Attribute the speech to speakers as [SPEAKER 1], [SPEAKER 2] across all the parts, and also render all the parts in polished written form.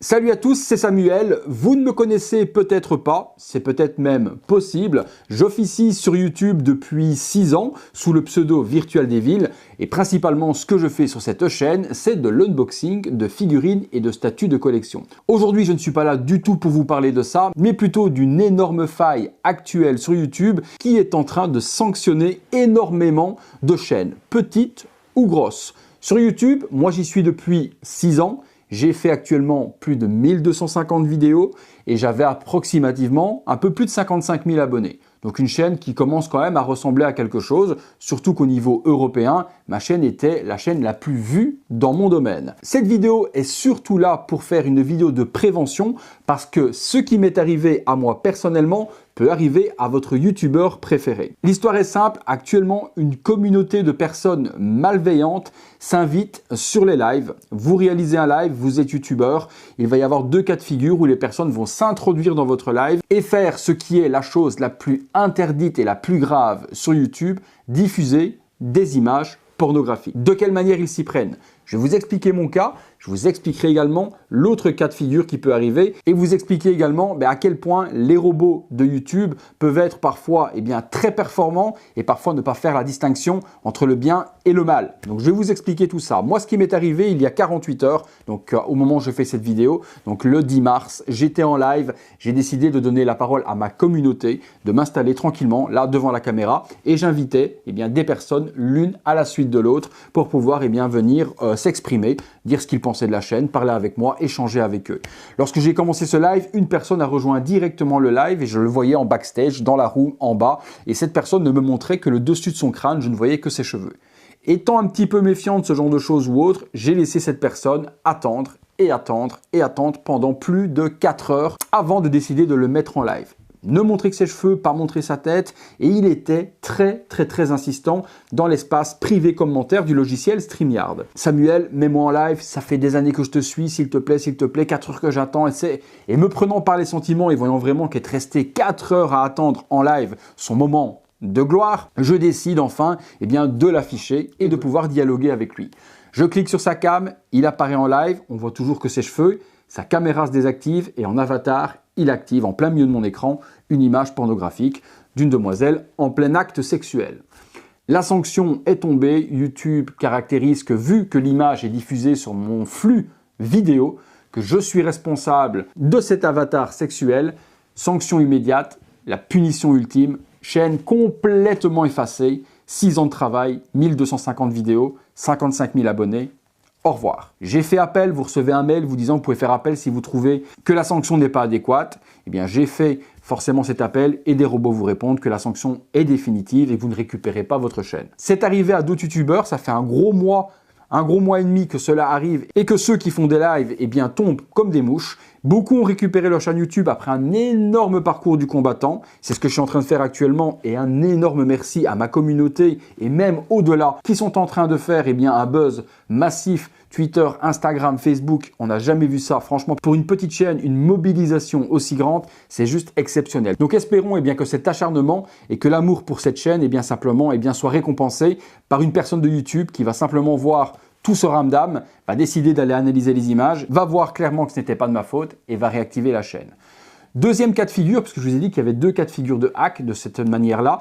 [SPEAKER 1] Salut à tous, c'est Samuel. Vous ne me connaissez peut-être pas, c'est peut-être même possible. J'officie sur YouTube depuis 6 ans sous le pseudo Virtual Devil et principalement ce que je fais sur cette chaîne, c'est de l'unboxing de figurines et de statues de collection. Aujourd'hui, je ne suis pas là du tout pour vous parler de ça, mais plutôt d'une énorme faille actuelle sur YouTube qui est en train de sanctionner énormément de chaînes, petites ou grosses. Sur YouTube, moi j'y suis depuis 6 ans. J'ai fait actuellement plus de 1250 vidéos et j'avais approximativement un peu plus de 55 000 abonnés. Donc une chaîne qui commence quand même à ressembler à quelque chose, surtout qu'au niveau européen, ma chaîne était la chaîne la plus vue dans mon domaine. Cette vidéo est surtout là pour faire une vidéo de prévention parce que ce qui m'est arrivé à moi personnellement peut arriver à votre youtubeur préféré. L'histoire est simple, actuellement une communauté de personnes malveillantes s'invite sur les lives. Vous réalisez un live, vous êtes youtubeur, il va y avoir deux cas de figure où les personnes vont s'introduire dans votre live et faire ce qui est la chose la plus interdite et la plus grave sur YouTube, diffuser des images pornographiques. De quelle manière ils s'y prennent? Je vais vous expliquer mon cas, je vous expliquerai également l'autre cas de figure qui peut arriver et vous expliquer également à quel point les robots de YouTube peuvent être parfois très performants et parfois ne pas faire la distinction entre le bien et le mal. Donc je vais vous expliquer tout ça. Moi, ce qui m'est arrivé il y a 48 heures, donc au moment où je fais cette vidéo, donc le 10 mars, j'étais en live, j'ai décidé de donner la parole à ma communauté, de m'installer tranquillement là devant la caméra et j'invitais des personnes l'une à la suite de l'autre pour pouvoir venir s'exprimer, dire ce qu'ils pensaient de la chaîne, parler avec moi, échanger avec eux. Lorsque j'ai commencé ce live, une personne a rejoint directement le live et je le voyais en backstage, dans la roue, en bas. Et cette personne ne me montrait que le dessus de son crâne, je ne voyais que ses cheveux. Étant un petit peu méfiant de ce genre de choses ou autre, j'ai laissé cette personne attendre et attendre et attendre pendant plus de 4 heures avant de décider de le mettre en live. Ne montrer que ses cheveux, pas montrer sa tête et il était très insistant dans l'espace privé commentaire du logiciel StreamYard. Samuel, mets-moi en live, ça fait des années que je te suis, s'il te plaît, 4 heures que j'attends et me prenant par les sentiments et voyant vraiment qu'être resté 4 heures à attendre en live son moment de gloire, je décide enfin de l'afficher et de pouvoir dialoguer avec lui. Je clique sur sa cam, il apparaît en live, on voit toujours que ses cheveux, sa caméra se désactive et en avatar, il active en plein milieu de mon écran une image pornographique d'une demoiselle en plein acte sexuel. La sanction est tombée, YouTube caractérise que vu que l'image est diffusée sur mon flux vidéo, que je suis responsable de cet avatar sexuel, sanction immédiate, la punition ultime, chaîne complètement effacée, 6 ans de travail, 1250 vidéos, 55 000 abonnés. Au revoir. J'ai fait appel, vous recevez un mail vous disant que vous pouvez faire appel si vous trouvez que la sanction n'est pas adéquate. J'ai fait forcément cet appel et des robots vous répondent que la sanction est définitive et que vous ne récupérez pas votre chaîne. C'est arrivé à d'autres youtubeurs, ça fait un gros mois et demi que cela arrive et que ceux qui font des lives tombent comme des mouches. Beaucoup ont récupéré leur chaîne YouTube après un énorme parcours du combattant. C'est ce que je suis en train de faire actuellement et un énorme merci à ma communauté et même au-delà qui sont en train de faire un buzz massif. Twitter, Instagram, Facebook, on n'a jamais vu ça. Franchement, pour une petite chaîne, une mobilisation aussi grande, c'est juste exceptionnel. Donc espérons que cet acharnement et que l'amour pour cette chaîne soit récompensé par une personne de YouTube qui va simplement voir tout ce ramdam, va décider d'aller analyser les images, va voir clairement que ce n'était pas de ma faute et va réactiver la chaîne. Deuxième cas de figure, parce que je vous ai dit qu'il y avait 2 cas de figure de hack de cette manière-là,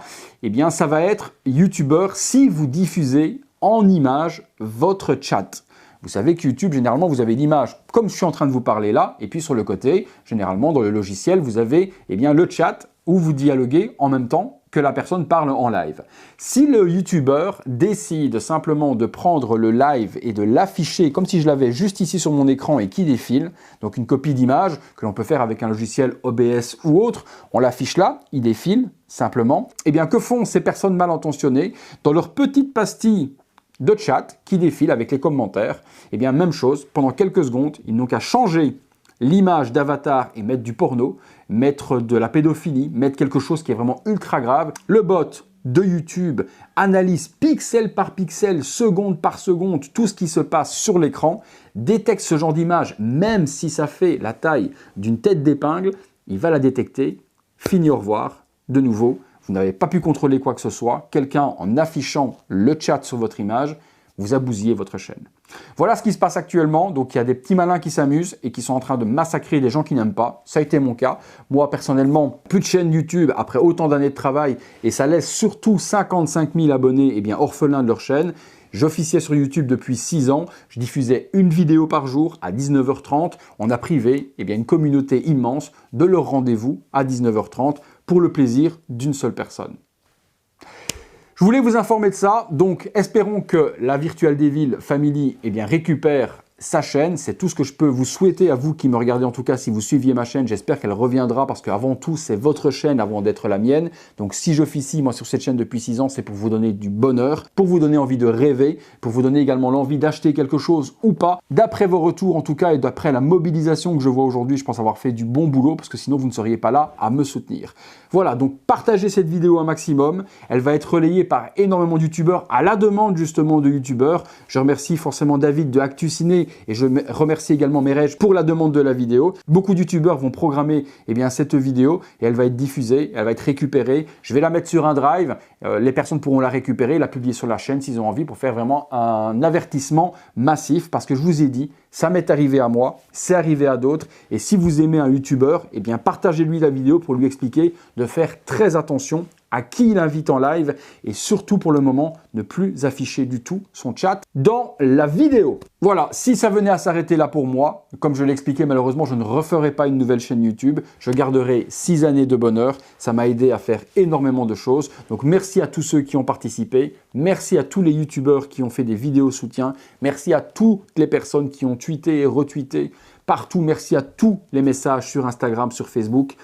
[SPEAKER 1] ça va être YouTuber si vous diffusez en image votre chat. Vous savez que YouTube, généralement, vous avez l'image comme je suis en train de vous parler là, et puis sur le côté, généralement dans le logiciel, vous avez le chat où vous dialoguez en même temps que la personne parle en live. Si le YouTuber décide simplement de prendre le live et de l'afficher comme si je l'avais juste ici sur mon écran et qui défile, donc une copie d'image que l'on peut faire avec un logiciel OBS ou autre, on l'affiche là, il défile simplement, que font ces personnes mal intentionnées dans leur petite pastille de chat qui défile avec les commentaires? Même chose, pendant quelques secondes, ils n'ont qu'à changer l'image d'avatar et mettre du porno, mettre de la pédophilie, mettre quelque chose qui est vraiment ultra grave. Le bot de YouTube analyse pixel par pixel, seconde par seconde, tout ce qui se passe sur l'écran, détecte ce genre d'image, même si ça fait la taille d'une tête d'épingle, il va la détecter, fini, au revoir, de nouveau. Vous n'avez pas pu contrôler quoi que ce soit. Quelqu'un, en affichant le chat sur votre image, vous a bousillé votre chaîne. Voilà ce qui se passe actuellement. Donc il y a des petits malins qui s'amusent et qui sont en train de massacrer les gens qui n'aiment pas. Ça a été mon cas. Moi personnellement, plus de chaîne YouTube après autant d'années de travail et ça laisse surtout 55 000 abonnés orphelins de leur chaîne. J'officiais sur YouTube depuis 6 ans, je diffusais une vidéo par jour à 19h30. On a privé une communauté immense de leur rendez-vous à 19h30 pour le plaisir d'une seule personne. Je voulais vous informer de ça, donc espérons que la Virtual Devil Family récupère sa chaîne. C'est tout ce que je peux vous souhaiter à vous qui me regardez, en tout cas si vous suiviez ma chaîne. J'espère qu'elle reviendra parce qu'avant tout c'est votre chaîne avant d'être la mienne. Donc si j'officie moi sur cette chaîne depuis 6 ans, c'est pour vous donner du bonheur, pour vous donner envie de rêver, pour vous donner également l'envie d'acheter quelque chose ou pas. D'après vos retours en tout cas et d'après la mobilisation que je vois aujourd'hui, je pense avoir fait du bon boulot parce que sinon vous ne seriez pas là à me soutenir. Voilà, donc partagez cette vidéo un maximum. Elle va être relayée par énormément de youtubeurs à la demande justement de youtubeurs. Je remercie forcément David de Actu Ciné et je remercie également Merej pour la demande de la vidéo. Beaucoup de youtubeurs vont programmer cette vidéo et elle va être diffusée, elle va être récupérée. Je vais la mettre sur un drive, les personnes pourront la récupérer, la publier sur la chaîne s'ils ont envie pour faire vraiment un avertissement massif parce que je vous ai dit, ça m'est arrivé à moi, c'est arrivé à d'autres et si vous aimez un youtubeur, partagez-lui la vidéo pour lui expliquer de faire très attention à qui il invite en live et surtout pour le moment, ne plus afficher du tout son chat dans la vidéo. Voilà, si ça venait à s'arrêter là pour moi, comme je l'ai expliqué, malheureusement, je ne referai pas une nouvelle chaîne YouTube. Je garderai 6 années de bonheur. Ça m'a aidé à faire énormément de choses. Donc, merci à tous ceux qui ont participé. Merci à tous les youtubeurs qui ont fait des vidéos soutien. Merci à toutes les personnes qui ont tweeté et retweeté partout. Merci à tous les messages sur Instagram, sur Facebook.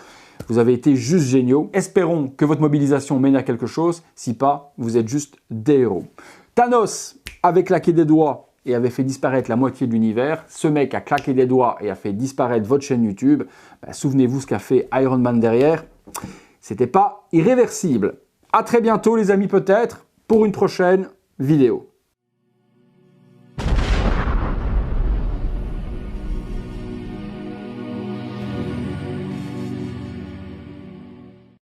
[SPEAKER 1] Vous avez été juste géniaux. Espérons que votre mobilisation mène à quelque chose. Si pas, vous êtes juste des héros. Thanos avait claqué des doigts et avait fait disparaître la moitié de l'univers. Ce mec a claqué des doigts et a fait disparaître votre chaîne YouTube. Souvenez-vous ce qu'a fait Iron Man derrière. C'était pas irréversible. À très bientôt les amis peut-être pour une prochaine vidéo.